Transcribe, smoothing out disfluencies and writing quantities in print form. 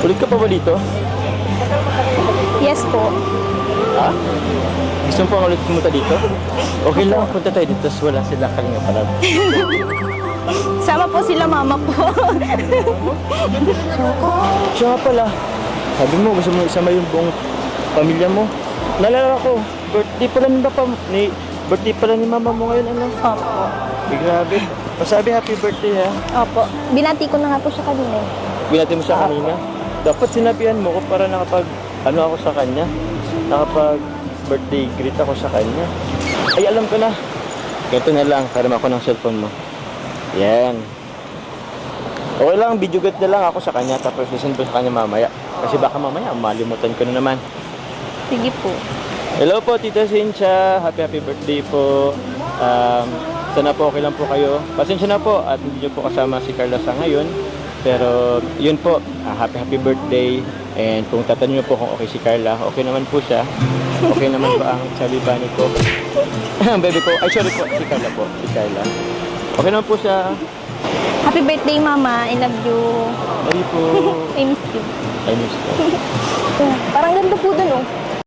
Ulit ka pa ba dito? Yes po. Ha? Gusto mo pa ulit pumunta dito? Okay lang, punta tayo dito. Tapos wala sila Kalinga Prab. Sama po sila mama po. Siya nga pala. Sabi mo, gusto mo isama yung buong pamilya mo. Nalala ko, birthday pala ni mama mo ngayon, ano? Opo. Grabe. Masabi happy birthday, ha? Opo. Binati ko na nga po siya kanina. Binati mo siya kanina. Dapat sinabihan mo ko para ano ako sa kanya. Nakapag birthday greet ako sa kanya. Ay, alam ko na. Ganito na lang, karama ko ng cellphone mo. Yan. Okay lang, video greet na lang ako sa kanya. Tapos listen ko sa kanya mamaya. Kasi baka mamaya, malimutan ko na naman. Sige po. Hello po, Tita Cynthia. Happy birthday po. Sana po okay lang po kayo. Pasensya na po at hindi nyo po kasama si Carla sa ngayon. Pero yun po, happy birthday. And kung tatanungin nyo po kung okay si Carla, okay naman po siya. Okay naman ba ang salibani ko? Ang baby ko, ay sorry po, si Carla po. Si Carla. Okay naman po siya. Happy birthday, Mama. I love you. Love you po. I miss you. I miss you. Parang ganda po dun, oh.